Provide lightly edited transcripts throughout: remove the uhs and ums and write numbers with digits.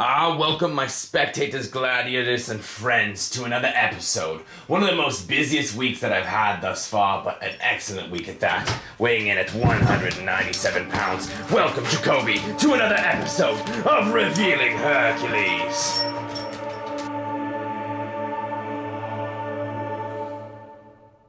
Welcome my spectators, gladiators, and friends to another episode. One of the most busiest weeks that I've had thus far, but an excellent week at that. Weighing in at 197 pounds, welcome Jacoby to another episode of Revealing Hercules.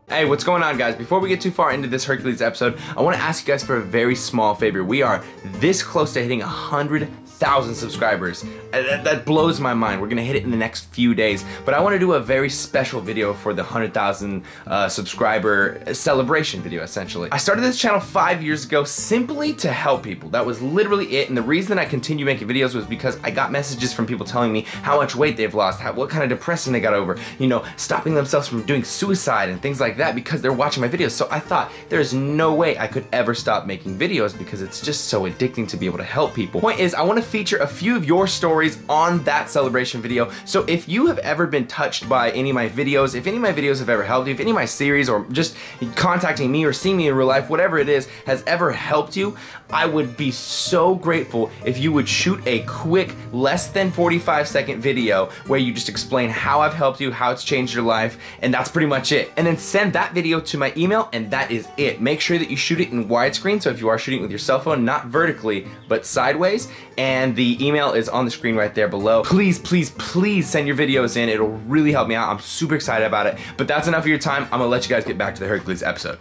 Hey, what's going on, guys? Before we get too far into this Hercules episode, I want to ask you guys for a very small favor. We are this close to hitting 100,000 subscribers. That blows my mind. We're gonna hit it in the next few days, but I want to do a very special video for the 100,000 subscriber celebration video, essentially. I started this channel 5 years ago simply to help people. That was literally it, and the reason I continue making videos was because I got messages from people telling me how much weight they've lost, what kind of depression they got over, you know, stopping themselves from doing suicide and things like that because they're watching my videos. So I thought there's no way I could ever stop making videos because it's just so addicting to be able to help people. Point is, I want to feature a few of your stories on that celebration video. So if you have ever been touched by any of my videos, if any of my videos have ever helped you, if any of my series or just contacting me or seeing me in real life, whatever it is, has ever helped you, I would be so grateful if you would shoot a quick, less than 45-second video where you just explain how I've helped you, how it's changed your life, and that's pretty much it. And then send that video to my email, and that is it. Make sure that you shoot it in widescreen, so if you are shooting with your cell phone, not vertically, but sideways, and the email is on the screen right there below. Please, please, please send your videos in. It'll really help me out. I'm super excited about it. But that's enough of your time. I'm gonna let you guys get back to the Hercules episode.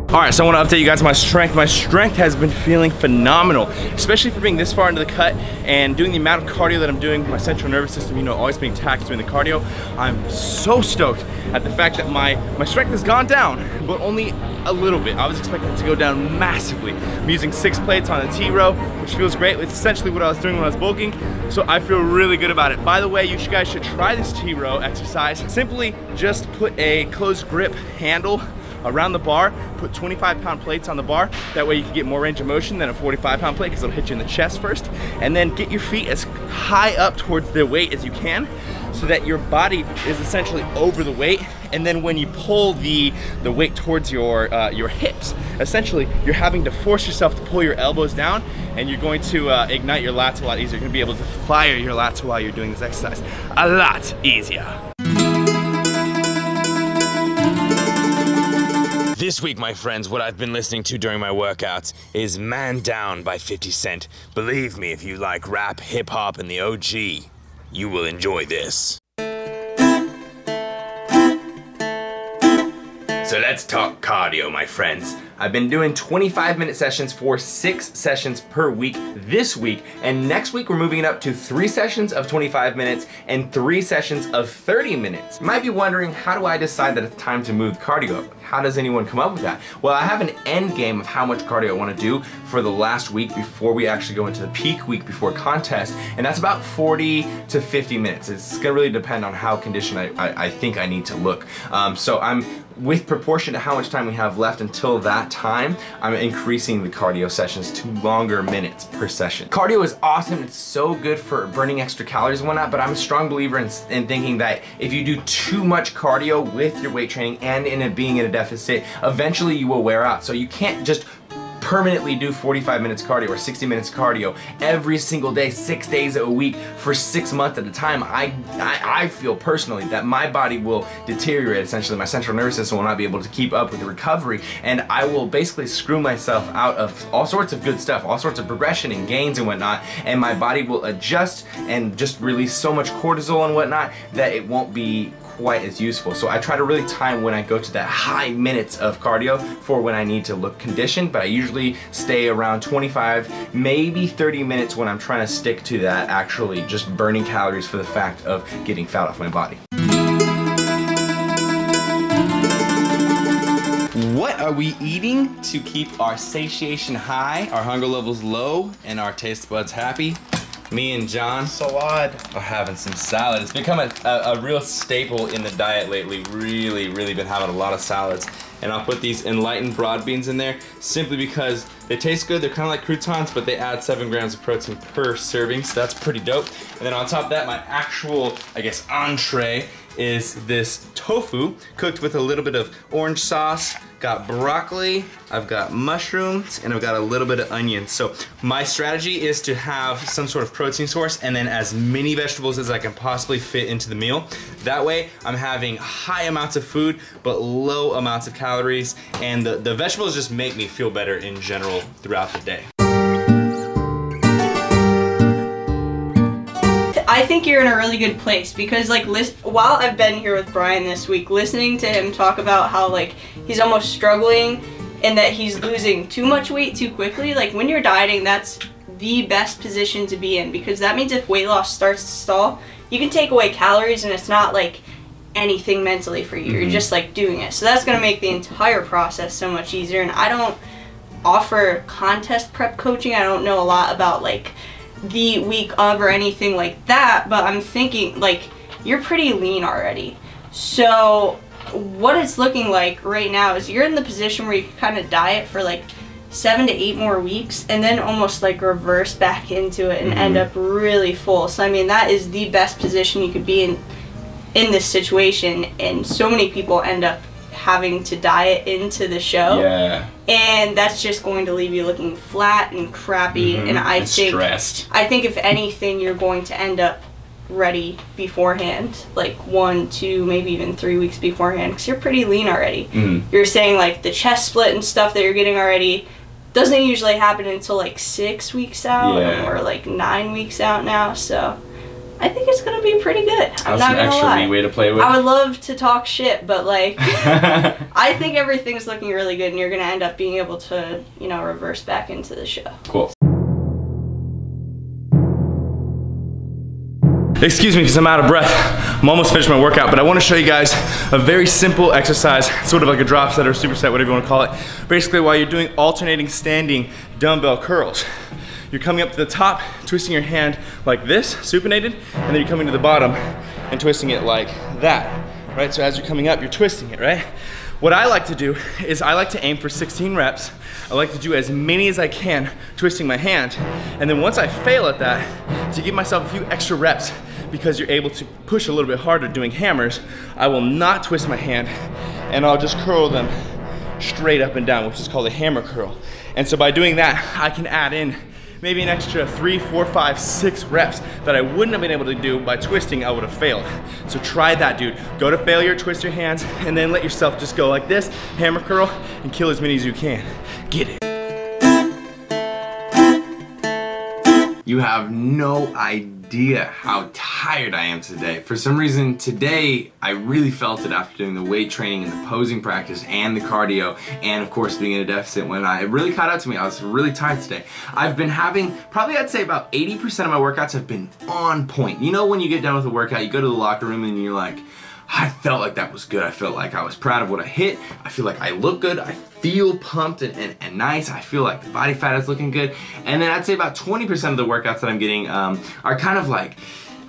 Alright, so I want to update you guys on my strength. My strength has been feeling phenomenal, especially for being this far into the cut and doing the amount of cardio that I'm doing with my central nervous system, you know, always being taxed during the cardio. I'm so stoked at the fact that my strength has gone down, but only a little bit. I was expecting it to go down massively. I'm using 6 plates on a T-row, which feels great. It's essentially what I was doing when I was bulking, so I feel really good about it. By the way, you guys should try this T-row exercise. Simply just put a closed grip handle around the bar, put 25-pound plates on the bar. That way you can get more range of motion than a 45-pound plate because it'll hit you in the chest first. And then get your feet as high up towards the weight as you can so that your body is essentially over the weight. And then when you pull the weight towards your hips, essentially you're having to force yourself to pull your elbows down, and you're going to ignite your lats a lot easier. You're going to be able to fire your lats while you're doing this exercise a lot easier. This week, my friends, what I've been listening to during my workouts is Man Down by 50 Cent. Believe me, if you like rap, hip-hop, and the OG, you will enjoy this. So let's talk cardio, my friends. I've been doing 25-minute sessions for 6 sessions per week this week, and next week we're moving it up to 3 sessions of 25 minutes and 3 sessions of 30 minutes. You might be wondering, how do I decide that it's time to move cardio up? How does anyone come up with that? Well, I have an end game of how much cardio I want to do for the last week before we actually go into the peak week before contest, and that's about 40 to 50 minutes. It's gonna really depend on how conditioned I think I need to look. So I'm, with proportion to how much time we have left until that time, I'm increasing the cardio sessions to longer minutes per session. Cardio is awesome. It's so good for burning extra calories and whatnot, but I'm a strong believer in thinking that if you do too much cardio with your weight training and in it being in a deficit, eventually you will wear out. So you can't just permanently do 45 minutes cardio or 60 minutes cardio every single day, 6 days a week for 6 months at a time. I feel personally that my body will deteriorate. Essentially, my central nervous system will not be able to keep up with the recovery, and I will basically screw myself out of all sorts of good stuff, all sorts of progression and gains and whatnot, and my body will adjust and just release so much cortisol and whatnot that it won't be quite as useful. So I try to really time when I go to that high minutes of cardio for when I need to look conditioned, but I usually stay around 25, maybe 30 minutes when I'm trying to stick to that actually just burning calories for the fact of getting fat off my body. What are we eating to keep our satiation high, our hunger levels low, and our taste buds happy? Me and John are having some salad. It's become a real staple in the diet lately. Really been having a lot of salads. And I'll put these enlightened broad beans in there simply because they taste good. They're kind of like croutons, but they add 7 grams of protein per serving, so that's pretty dope. And then on top of that, my actual, I guess, entree is this tofu cooked with a little bit of orange sauce. Got broccoli, I've got mushrooms, and I've got a little bit of onions. So my strategy is to have some sort of protein source and then as many vegetables as I can possibly fit into the meal. That way I'm having high amounts of food but low amounts of calories, and the vegetables just make me feel better in general throughout the day. I think you're in a really good place because like while I've been here with Brian this week, listening to him talk about how like he's almost struggling and that he's losing too much weight too quickly, like when you're dieting, that's the best position to be in, because that means if weight loss starts to stall, you can take away calories and it's not like anything mentally for you. You're just like doing it. So that's going to make the entire process so much easier. And I don't offer contest prep coaching. I don't know a lot about like the week of or anything like that, but I'm thinking like you're pretty lean already. So what it's looking like right now is you're in the position where you can kind of diet for like 7 to 8 more weeks and then almost like reverse back into it and end up really full. So I mean, that is the best position you could be in this situation, and so many people end up having to diet into the show. Yeah. And that's just going to leave you looking flat and crappy, and I think stressed. I think if anything, you're going to end up ready beforehand, like 1, 2, maybe even 3 weeks beforehand, because you're pretty lean already. You're saying like the chest split and stuff that you're getting already doesn't usually happen until like 6 weeks out, or like 9 weeks out now, so I think it's gonna be pretty good. I'm not gonna lie. Leeway to play with. I would love to talk shit, but like, I think everything's looking really good, and you're gonna end up being able to, you know, reverse back into the show. Cool. Excuse me, because I'm out of breath. I'm almost finished my workout, but I want to show you guys a very simple exercise, sort of like a drop set or superset, whatever you want to call it. Basically, while you're doing alternating standing dumbbell curls, you're coming up to the top, twisting your hand like this, supinated, and then you're coming to the bottom and twisting it like that, right? So as you're coming up, you're twisting it, right? What I like to do is I like to aim for 16 reps. I like to do as many as I can, twisting my hand. And then once I fail at that, to give myself a few extra reps, because you're able to push a little bit harder doing hammers, I will not twist my hand and I'll just curl them straight up and down, which is called a hammer curl. And so by doing that, I can add in maybe an extra 3, 4, 5, 6 reps that I wouldn't have been able to do by twisting. I would have failed. So try that, dude. Go to failure, twist your hands, and then let yourself just go like this, hammer curl, and kill as many as you can. Get it. You have no idea how tired I am today. For some reason today, I really felt it after doing the weight training and the posing practice and the cardio, and of course being in a deficit when it really caught up to me. I was really tired today. I've been having, probably I'd say about 80% of my workouts have been on point. You know when you get done with a workout, you go to the locker room and you're like, I felt like that was good. I felt like I was proud of what I hit. I feel like I look good. I feel pumped and nice. I feel like the body fat is looking good. And then I'd say about 20% of the workouts that I'm getting are kind of like,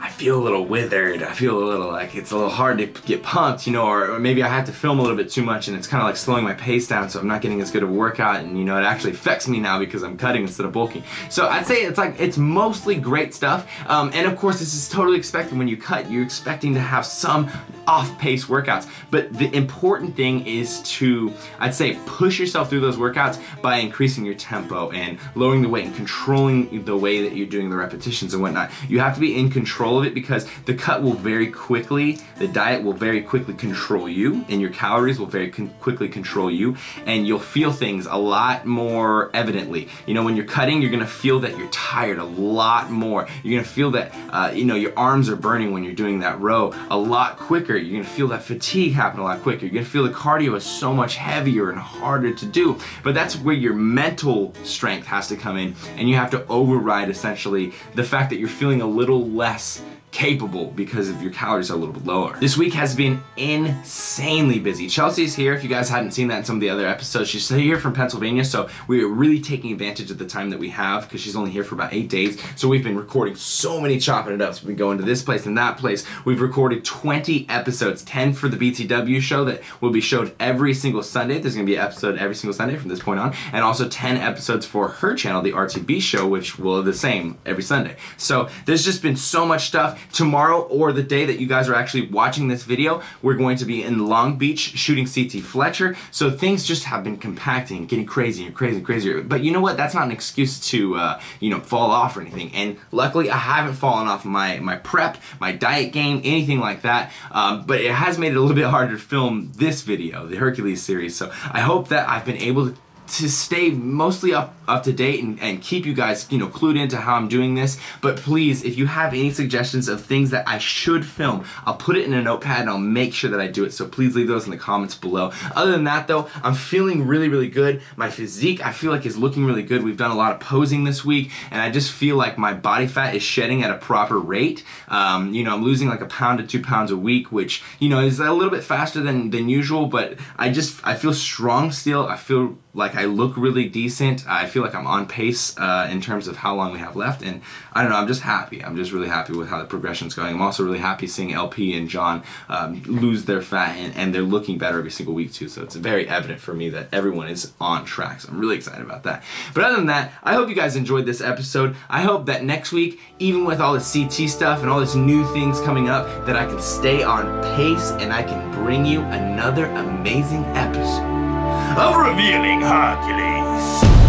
I feel a little withered. I feel a little like it's a little hard to get pumped, you know, or maybe I have to film a little bit too much and it's kind of like slowing my pace down, so I'm not getting as good of a workout, and you know, it actually affects me now because I'm cutting instead of bulking. So I'd say it's mostly great stuff. And of course, this is totally expected. When you cut, you're expecting to have some off-pace workouts. But the important thing is to, I'd say, push yourself through those workouts by increasing your tempo and lowering the weight and controlling the way that you're doing the repetitions and whatnot. You have to be in control of it, because the cut will very quickly, the diet will very quickly control you, and your calories will very quickly control you, and you'll feel things a lot more evidently. You know, when you're cutting, you're gonna feel that you're tired a lot more. You're gonna feel that, you know, your arms are burning when you're doing that row a lot quicker. You're gonna feel that fatigue happen a lot quicker. You're gonna feel the cardio is so much heavier and harder to do. But that's where your mental strength has to come in, and you have to override essentially the fact that you're feeling a little less capable because of your calories are a little bit lower. This week has been insanely busy. Chelsea's here. If you guys hadn't seen that in some of the other episodes, she's here from Pennsylvania, so we're really taking advantage of the time that we have because she's only here for about 8 days. So we've been recording so many Chopping It Ups. We've been going to this place and that place. We've recorded 20 episodes, 10 for the BTW show that will be showed every single Sunday. There's gonna be an episode every single Sunday from this point on, and also 10 episodes for her channel, the RTB show, which will be the same every Sunday. So there's just been so much stuff. tomorrow or the day that you guys are actually watching this video, we're going to be in Long Beach shooting CT Fletcher. So things just have been compacting, getting crazier and crazier and crazier. But you know what? That's not an excuse to, you know, fall off or anything. And luckily, I haven't fallen off my prep, my diet game, anything like that. But it has made it a little bit harder to film this video, the Hercules series. So I hope that I've been able to stay mostly up to date and keep you guys, you know, clued into how I'm doing this. But please, if you have any suggestions of things that I should film, I'll put it in a notepad and I'll make sure that I do it. So please leave those in the comments below. Other than that though, I'm feeling really, really good. My physique, I feel like, is looking really good. We've done a lot of posing this week and I just feel like my body fat is shedding at a proper rate. You know, I'm losing like 1 pound to 2 pounds a week, which, you know, is a little bit faster than usual, but I feel strong still. I feel like I look really decent. I feel like I'm on pace in terms of how long we have left, and I don't know, I'm just happy. I'm just really happy with how the progression's going. I'm also really happy seeing LP and John lose their fat, and they're looking better every single week too, so it's very evident for me that everyone is on track, so I'm really excited about that. But other than that, I hope you guys enjoyed this episode. I hope that next week, even with all the CT stuff and all this new things coming up, that I can stay on pace and I can bring you another amazing episode of Revealing Hercules.